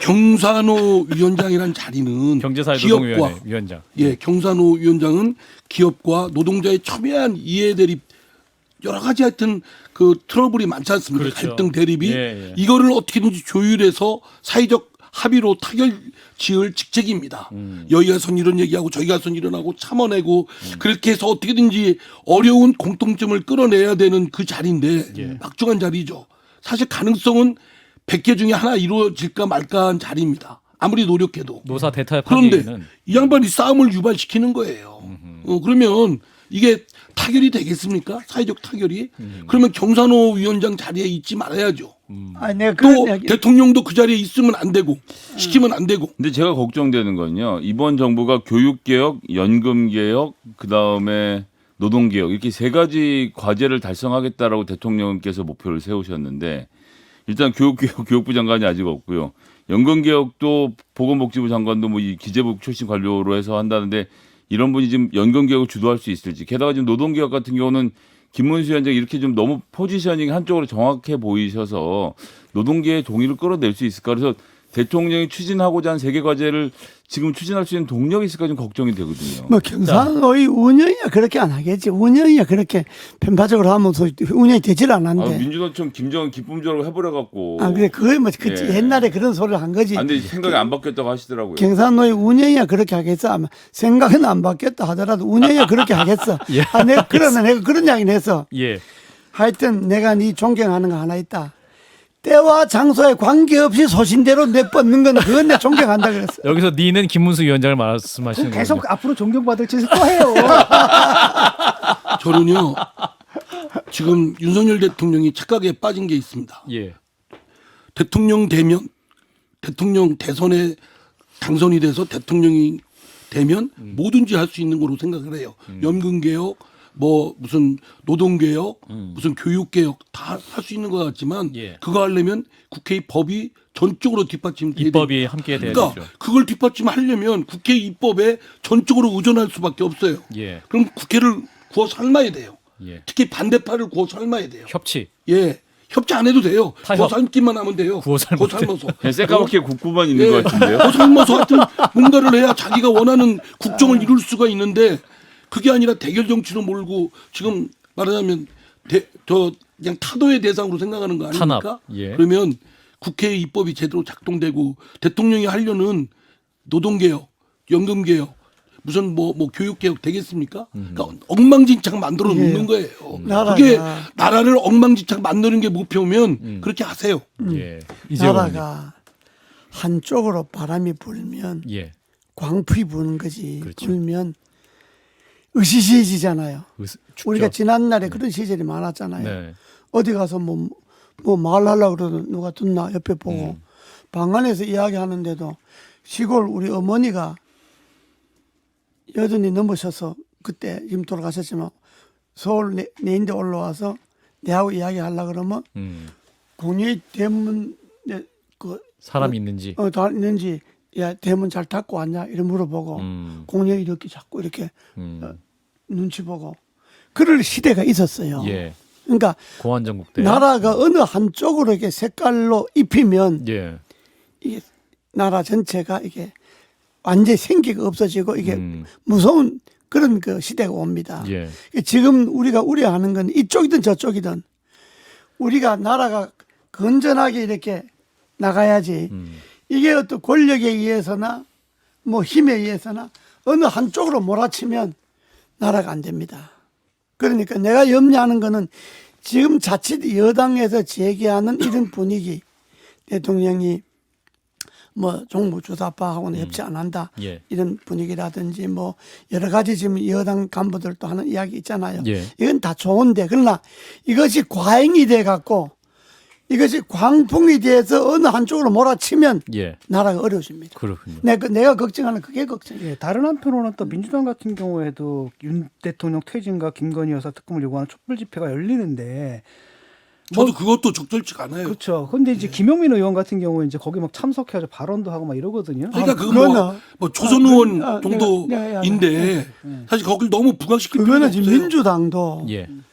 경산호 위원장이란 자리는 경제사회노동위원회 기업과 위원장. 경산호 위원장은 기업과 노동자의 첨예한 이해 대립 여러 가지 하여튼 그 트러블이 많지 않습니까? 그렇죠. 갈등 대립이 예. 이거를 어떻게든지 조율해서 사회적 합의로 타결 지을 직책입니다. 여기가 선 이런 얘기하고 저기가 선 이런 하고 참아내고 그렇게 해서 어떻게든지 어려운 공통점을 끌어내야 되는 그 자리인데 예. 막중한 자리죠. 사실 가능성은 100개 중에 하나 이루어질까 말까 한 자리입니다. 아무리 노력해도. 노사 대타협 그런데 하기에는 이 양반이 싸움을 유발시키는 거예요. 그러면 이게 타결이 되겠습니까? 사회적 타결이? 그러면 경산호 위원장 자리에 있지 말아야죠. 아니 내가 그런 또 이야기 대통령도 그 자리에 있으면 안 되고 시키면 안 되고. 근데 제가 걱정되는 건요. 이번 정부가 교육개혁, 연금개혁, 그다음에 노동개혁 이렇게 세 가지 과제를 달성하겠다라고 대통령께서 목표를 세우셨는데 일단 교육개혁, 교육부 장관이 아직 없고요. 연금개혁도 보건복지부 장관도 뭐 이 기재부 출신 관료로 해서 한다는데 이런 분이 지금 연금개혁을 주도할 수 있을지. 게다가 지금 노동개혁 같은 경우는 김문수 위원장이 이렇게 좀 너무 포지셔닝 한쪽으로 정확해 보이셔서 노동계의 동의를 끌어낼 수 있을까. 그래서 대통령이 추진하고자 하는 세계 과제를 지금 추진할 수 있는 동력이 있을까 좀 걱정이 되거든요. 뭐 경상의 운영이야 그렇게 안 하겠지. 운영이야 그렇게 편파적으로 하면서 운영이 되질 않았는데. 민주당처럼 김정은 기쁨적으로 해버려 갖고. 그래 그게 뭐 그 예. 옛날에 그런 소리를 한 거지. 근데 생각이 안 바뀌었다고 하시더라고요. 경상도의 운영이야 그렇게 하겠어. 아마 생각은 안 바뀌었다 하더라도 운영이야 그렇게 하겠어. 예, 내가 그런 이야기는 했어. 예. 하여튼 내가 네 존경하는 거 하나 있다. 때와 장소에 관계없이 소신대로 내뻗는 건 그건 내 존경한다 그랬어. 여기서 니는 김문수 위원장을 말씀하시는 거예요. 계속 앞으로 존경받을 짓을 또 해요. 저는요 지금 윤석열 대통령이 착각에 빠진 게 있습니다. 예. 대통령 되면 대통령 대선에 당선이 돼서 대통령이 되면 뭐든지 할 수 있는 거로 생각을 해요. 연금 개혁, 뭐 무슨 노동 개혁, 무슨 교육 개혁 다 할 수 있는 것 같지만 예. 그거 하려면 국회의 법이 전적으로 뒷받침돼야 입법이 함께 돼야 그러니까 되죠. 그걸 뒷받침하려면 국회 입법에 전적으로 의존할 수밖에 없어요. 예. 그럼 국회를 구워 삶아야 돼요. 예. 특히 반대파를 구워 삶아야 돼요. 협치. 예. 협치 안 해도 돼요. 타협. 구워 삶기만 하면 돼요. 구워 삶으면 삶아서. 그냥 새까맣게 국부만 있는 예. 것 같은데요. 구워 삶아서 하여튼 뭔가를 해야 자기가 원하는 국정을 이룰 수가 있는데 그게 아니라 대결 정치로 몰고 지금 말하자면 그냥 타도의 대상으로 생각하는 거 아닙니까? 탄압. 예. 그러면 국회의 입법이 제대로 작동되고 대통령이 하려는 노동개혁, 연금개혁, 무슨 뭐 교육개혁 되겠습니까? 그러니까 엉망진창 만들어 놓는 거예요. 그게 나라를 엉망진창 만드는 게 목표면 그렇게 하세요. 예. 이재용 의원님. 나라가 한쪽으로 바람이 불면 예. 광풍이 부는 거지. 그렇죠. 불면 으시시해지잖아요. 춥죠. 우리가 지난날에 그런 시절이 많았잖아요. 네. 어디 가서 뭐 말하려고 그러도 누가 듣나 옆에 보고 방 안에서 이야기하는데도 시골 우리 어머니가 여든이 넘으셔서 그때 지금 돌아가셨지만 서울 내인데 올라와서 내하고 이야기하려고 그러면 공유의 대문 사람이 있는지. 다 있는지 야 대문 잘 닫고 왔냐 이렇게 물어보고 공유이 이렇게 자꾸 이렇게 눈치 보고 그럴 시대가 있었어요. 예. 그러니까 공안정국 때. 나라가 어느 한쪽으로 이렇게 색깔로 입히면 예. 이게 나라 전체가 이게 완전히 생기가 없어지고 이게 무서운 그런 그 시대가 옵니다. 예. 지금 우리가 우려하는 건 이쪽이든 저쪽이든 우리가 나라가 건전하게 이렇게 나가야지 이게 어떤 권력에 의해서나 뭐 힘에 의해서나 어느 한쪽으로 몰아치면 나라가 안 됩니다. 그러니까 내가 염려하는 거는 지금 자칫 여당에서 제기하는 이런 분위기 대통령이 뭐 종부주사파하고는 협치 안 한다 예. 이런 분위기라든지 뭐 여러 가지 지금 여당 간부들도 하는 이야기 있잖아요. 예. 이건 다 좋은데 그러나 이것이 과잉이 돼 갖고 이것이 광풍이 돼서 어느 한쪽으로 몰아치면 예. 나라가 어려워집니다. 그렇군요. 내가 걱정하는 그게 걱정이에요. 예, 다른 한편으로는 또 민주당 같은 경우에도 윤 대통령 퇴진과 김건희 여사 특검을 요구하는 촛불 집회가 열리는데 저도 그것도 적절치가 않아요. 그렇죠. 근데 이제 김용민 의원 같은 경우에 이제 거기 막 참석해서 발언도 하고 막 이러거든요. 그러니까 그거는 뭐 조선 의원 내가 정도인데 사실 거길 너무 부각시킬 필요가 그거는 없어요. 지금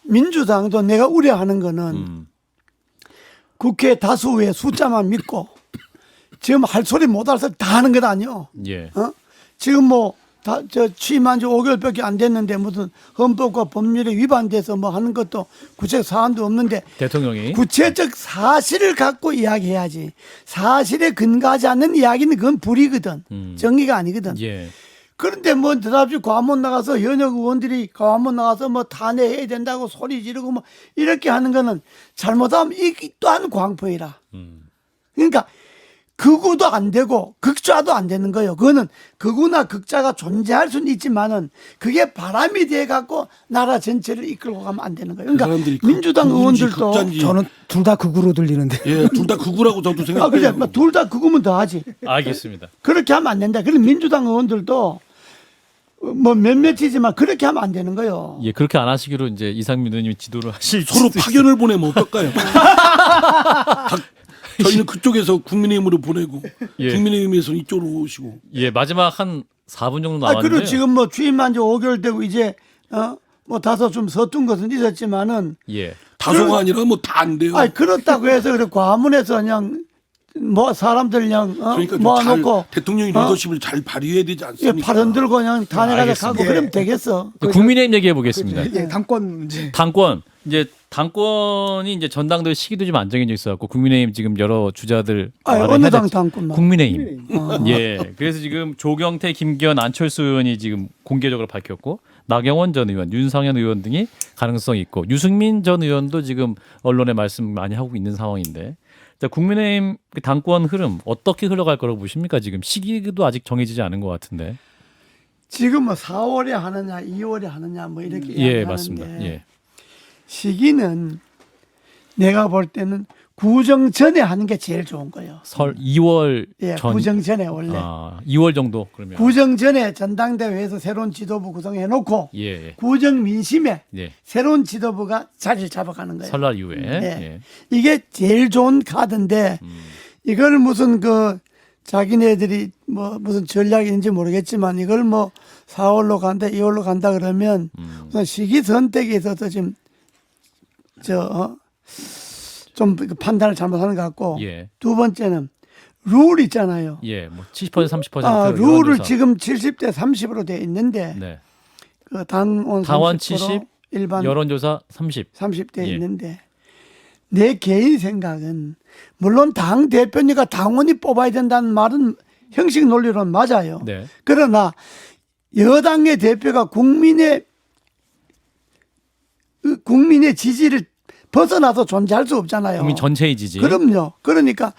민주당도 내가 우려하는 거는 국회 다수의 숫자만 믿고 지금 할 소리 못 할 소리 다 하는 것 아니요. 예. 지금 뭐 취임한 지 5개월밖에 안 됐는데 무슨 헌법과 법률에 위반돼서 뭐 하는 것도 구체적 사안도 없는데 대통령이 구체적 사실을 갖고 이야기해야지. 사실에 근거하지 않는 이야기는 그건 불이거든. 정의가 아니거든. 예. 그런데 뭐 드랍시 광화문 나가서 현역 의원들이 광화문 나가서 뭐 탄핵해야 된다고 소리 지르고 뭐 이렇게 하는 거는 잘못하면 이 또한 광풍이라. 그러니까 극우도 안 되고 극좌도 안 되는 거예요. 그거는 극우나 극좌가 존재할 수는 있지만은 그게 바람이 돼 갖고 나라 전체를 이끌고 가면 안 되는 거예요. 그러니까 민주당 의원들도 저는 둘 다 극우로 들리는데. 예, 둘 다 극우라고 저도 생각해요. 그래, 둘 다 극우면 더 하지. 알겠습니다. 그렇게 하면 안 된다. 그럼 민주당 의원들도 뭐 몇몇이지만 그렇게 하면 안 되는 거예요. 예, 그렇게 안 하시기로 이제 이상민 의원님이 지도를 하실 서로 수도 파견을 보내면 어떨까요? 저희는 그쪽에서 국민의힘으로 보내고 예. 국민의힘에서 이쪽으로 오시고. 예, 마지막 한 4분 정도 아, 남았는데. 그리고 지금 뭐 취임한 지 5개월 되고 이제 뭐 다소 좀 서툰 것은 있었지만은 예. 다소가 아니라 뭐 다 안 돼요. 그렇다고 해서 그래 과문에서 그냥 뭐 사람들 그냥 그러니까 모아놓고 대통령이 리더십을 잘 발휘해야 되지 예, 않습니까? 팔 흔들고 그냥 탄핵하자 알겠습니다. 가고 그러면 되겠어. 국민의힘 얘기해 보겠습니다. 예, 당권 문제. 당권 이제 당권이 이제 전당대회 시기도 좀 안 정해져 있어갖고 국민의힘 지금 여러 주자들 말을 어느 해야 당 될지- 당권만. 국민의힘. 예. 그래서 지금 조경태, 김기현, 안철수 의원이 지금 공개적으로 밝혔고 나경원 전 의원, 윤상현 의원 등이 가능성이 있고 유승민 전 의원도 지금 언론에 말씀 많이 하고 있는 상황인데 자, 국민의힘 그 당권 흐름 어떻게 흘러갈 거라고 보십니까? 지금 시기도 아직 정해지지 않은 것 같은데. 지금 뭐 4월에 하느냐, 2월에 하느냐 뭐 이렇게 예, 이야기하는데 맞습니다. 예. 시기는 내가 볼 때는 구정 전에 하는 게 제일 좋은 거예요. 설 2월 예, 전 구정 전에 원래. 2월 정도 그러면. 구정 전에 전당대회에서 새로운 지도부 구성해 놓고 예. 예. 구정 민심에 예. 새로운 지도부가 자리를 잡아가는 거예요. 설날 이후에. 예. 예. 이게 제일 좋은 카드인데 이걸 무슨 그 자기네들이 뭐 무슨 전략인지 모르겠지만 이걸 뭐 4월로 간다, 2월로 간다 그러면 우선 시기 선택에 있어서 지금 좀 판단을 잘못하는 것 같고 예. 두 번째는 룰 있잖아요. 예. 뭐 70% 30% 룰을 여론조사. 지금 70대 30으로 돼 있는데 네. 그 당원 당원 30%, 70, 일반 여론조사 30. 30대 예. 있는데 내 개인 생각은 물론 당 대표니까 당원이 뽑아야 된다는 말은 형식 논리로는 맞아요. 네. 그러나 여당의 대표가 국민의 지지를 벗어나서 존재할 수 없잖아요. 국민 전체의 지지. 그럼요. 그러니까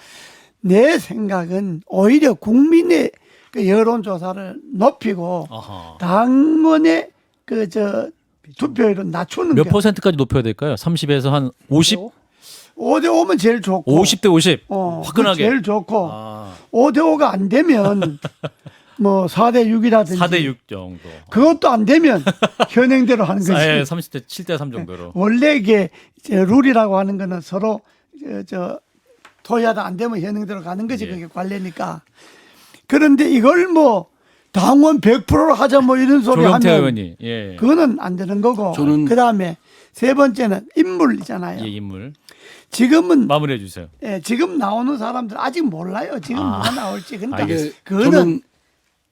내 생각은 오히려 국민의 그 여론조사를 높이고 아하. 당원의 투표율을 낮추는 몇 게 퍼센트까지 높여야 될까요? 30에서 한 50, 5대 5면 제일 좋고 50대 50. 화끈하게. 제일 좋고 아, 5대 5가 안 되면 뭐 4대 6이라든지 4대 6 정도. 그것도 안 되면 현행대로 하는 거지. 예, 30대 7대 3 정도로. 원래 이게 이제 룰이라고 하는 거는 서로 토의하다 안 되면 현행대로 가는 거지. 예. 그게 관례니까. 그런데 이걸 뭐 당원 100%로 하자 뭐 이런 소리 조경태 하면 의원이. 예. 그거는 안 되는 거고. 저는- 그다음에 세 번째는 인물이잖아요. 예, 인물. 지금은 마무리해 주세요. 지금 나오는 사람들 아직 몰라요. 지금 누가 나올지. 그러니까 알겠습니다. 그거는 저는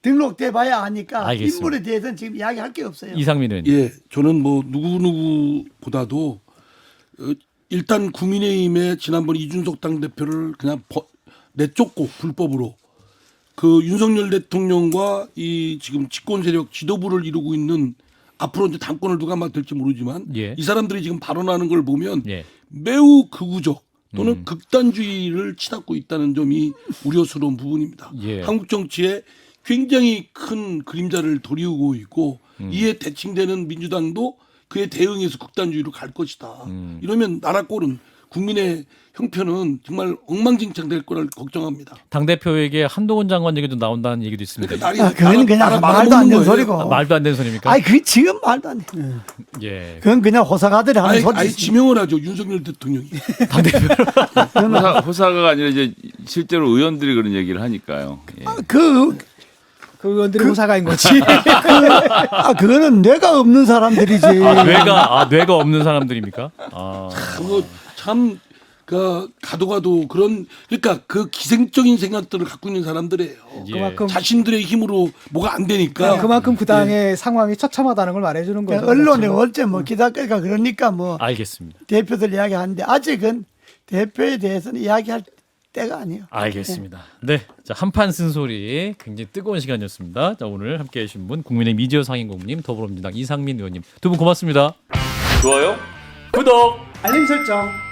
등록돼 봐야 아니까 알겠습니다. 인물에 대해서는 지금 이야기할 게 없어요. 이상민 의원님. 예, 저는 뭐 누구보다도 일단 국민의힘의 지난번 이준석 당대표를 그냥 내쫓고 불법으로 그 윤석열 대통령과 이 지금 집권 세력 지도부를 이루고 있는 앞으로 이제 당권을 누가 맡을지 모르지만 예. 이 사람들이 지금 발언하는 걸 보면 예. 매우 극우적 또는 극단주의를 치닫고 있다는 점이 우려스러운 부분입니다. 예. 한국 정치에 굉장히 큰 그림자를 도리우고 있고 이에 대칭되는 민주당도 그에 대응해서 극단주의로 갈 것이다. 이러면 나라 꼴은 국민의 형편은 정말 엉망진창 될 거를 걱정합니다. 당대표에게 한동훈 장관 얘기도 나온다는 얘기도 있습니다. 그러니까 그거는 그냥 말도 안 되는 소리고. 말도 안 되는 소리입니까? 아니 그 지금 말도 안 돼. 예. 그건 그냥 호사가들이 하는 아예 소리지. 지명을 하죠. 윤석열 대통령이. 호사가 아니라 이제 실제로 의원들이 그런 얘기를 하니까요. 예. 그 의원들이 호사가인 거지. 그거는 뇌가 없는 사람들이지. 뇌가 없는 사람들입니까? 아. 그거 참, 가도 그런, 그러니까 그 기생적인 생각들을 갖고 있는 사람들이에요. 예. 그만큼 자신들의 힘으로 뭐가 안 되니까. 그만큼 그 당의 상황이 처참하다는 걸 말해주는 거죠. 언론에 어째 뭐 기다릴까 그러니까 뭐 알겠습니다. 대표들 이야기하는데 아직은 대표에 대해서는 이야기할 때가 아니에요. 알겠습니다. 네. 자, 한판 쓴소리 굉장히 뜨거운 시간이었습니다. 자, 오늘 함께 해주신 분 국민의힘 이재호 상임고문님, 더불어민주당 이상민 의원님 두 분 고맙습니다. 좋아요? 구독! 알림 설정.